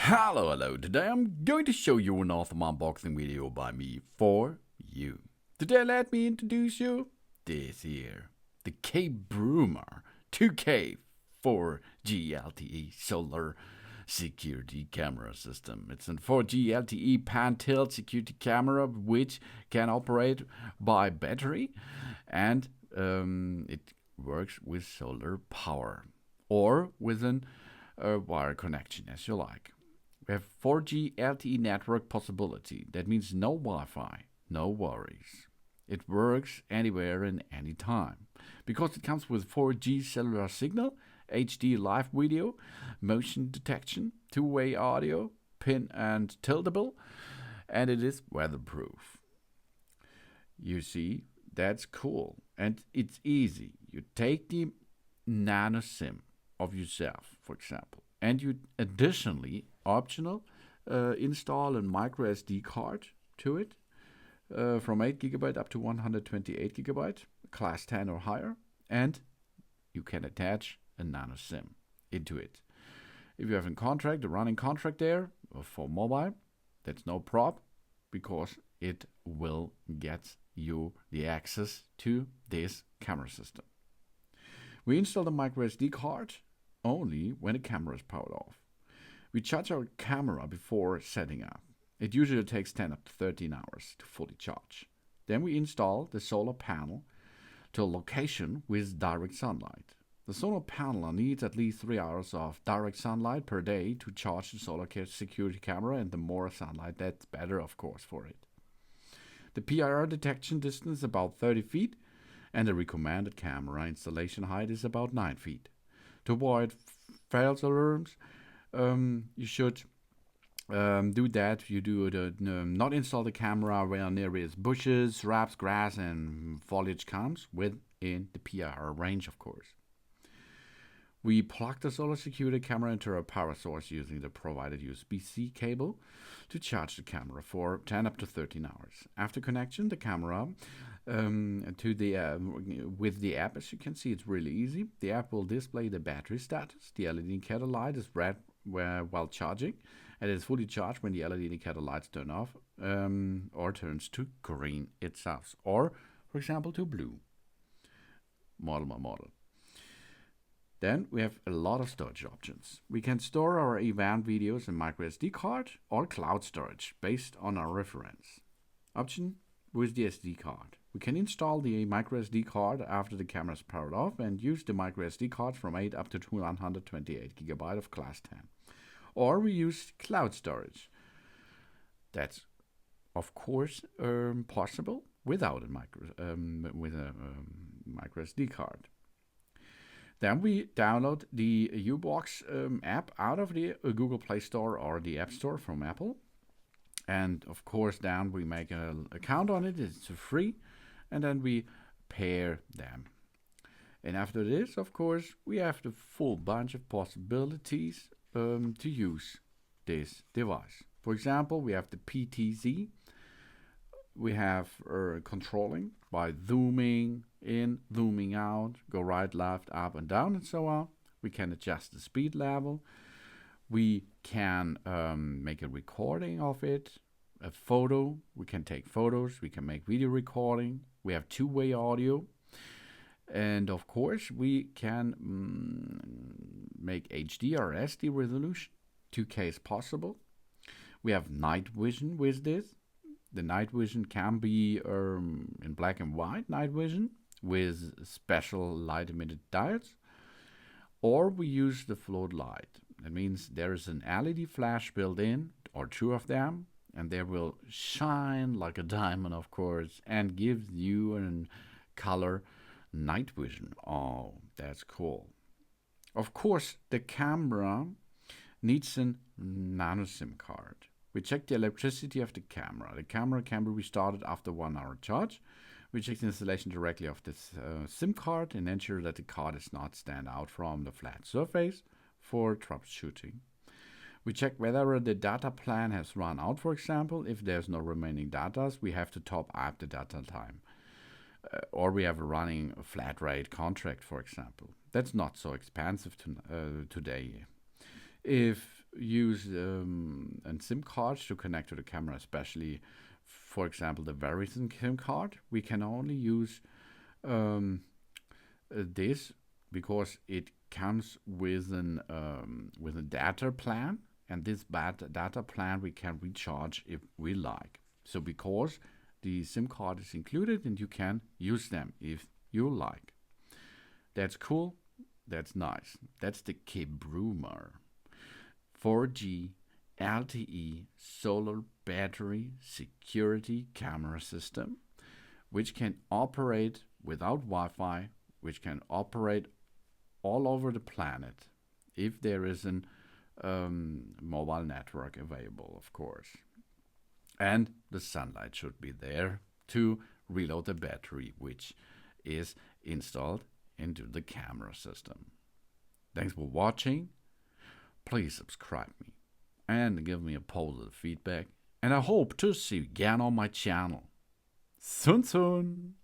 Hello. Today I'm going to show you an awesome unboxing video by me for you. Today let me introduce you this here, the Kebruma 2K 4G LTE solar security camera system. It's a 4G LTE pan tilt security camera which can operate by battery and it works with solar power or with an wire connection as you like. We have 4G LTE network possibility. That means no Wi-Fi, no worries. It works anywhere and anytime. Because it comes with 4G cellular signal, HD live video, motion detection, two-way audio, pin and tiltable, and it is weatherproof. You see, that's cool. And it's easy. You take the nano SIM of yourself, for example, and you additionally install a micro SD card to it from 8 GB up to 128 GB, class 10 or higher, and you can attach a nano SIM into it. If you have a running contract there for mobile, that's no problem because it will get you the access to this camera system. We install the micro SD card only when the camera is powered off. We charge our camera before setting up. It usually takes 10 up to 13 hours to fully charge. Then we install the solar panel to a location with direct sunlight. The solar panel needs at least 3 hours of direct sunlight per day to charge the solar security camera, and the more sunlight, that's better, of course, for it. The PIR detection distance is about 30 feet, and the recommended camera installation height is about 9 feet. To avoid false alarms, you should do that. You do not install the camera where nearest bushes, shrubs, grass, and foliage comes within the PIR range, of course. We plug the solar security camera into a power source using the provided USB-C cable to charge the camera for 10 up to 13 hours. After connection, the camera with the app, as you can see, it's really easy. The app will display the battery status. The LED indicator light is red while charging, and it is fully charged when the LED indicator lights turn off or turns to green itself, or, for example, to blue. Model by model. Then we have a lot of storage options. We can store our event videos in micro SD card or cloud storage based on our reference. Option with the SD card. We can install the micro SD card after the camera is powered off and use the micro SD card from 8 up to 128 GB of class 10. Or we use cloud storage. That's of course possible without a micro SD card. Then we download the U-Box app out of the Google Play Store or the App Store from Apple. And of course, then we make an account on it. It's free. And then we pair them. And after this, of course, we have the full bunch of possibilities to use this device. For example, we have the PTZ. We have controlling by zooming in, zooming out, go right, left, up and down and so on. We can adjust the speed level. We can make a recording of it, a photo. We can take photos. We can make video recording. We have two-way audio. And of course, we can make HD or SD resolution. 2K is possible. We have night vision with this. The night vision can be in black and white night vision with special light emitted diodes, or we use the float light. That means there is an LED flash built in, or two of them, and they will shine like a diamond, of course, and give you a color night vision. Oh, that's cool. Of course, the camera needs a nano SIM card. We check the electricity of the camera. The camera can be restarted after 1 hour charge. We check the installation directly of this SIM card and ensure that the card does not stand out from the flat surface for troubleshooting. We check whether the data plan has run out, for example. If there's no remaining data, we have to top up the data time. Or we have a running flat rate contract, for example. That's not so expensive today. If use a SIM card to connect to the camera, especially, for example, the Verizon SIM card. We can only use this because it comes with a data plan, and this data plan we can recharge if we like. So because the SIM card is included, and you can use them if you like. That's cool. That's nice. That's the Kebruma 4G LTE solar battery security camera system, which can operate without Wi-Fi, which can operate all over the planet if there is a mobile network available, of course. And the sunlight should be there to reload the battery, which is installed into the camera system. Thanks for watching. Please subscribe me and give me a positive feedback. And I hope to see you again on my channel. Soon.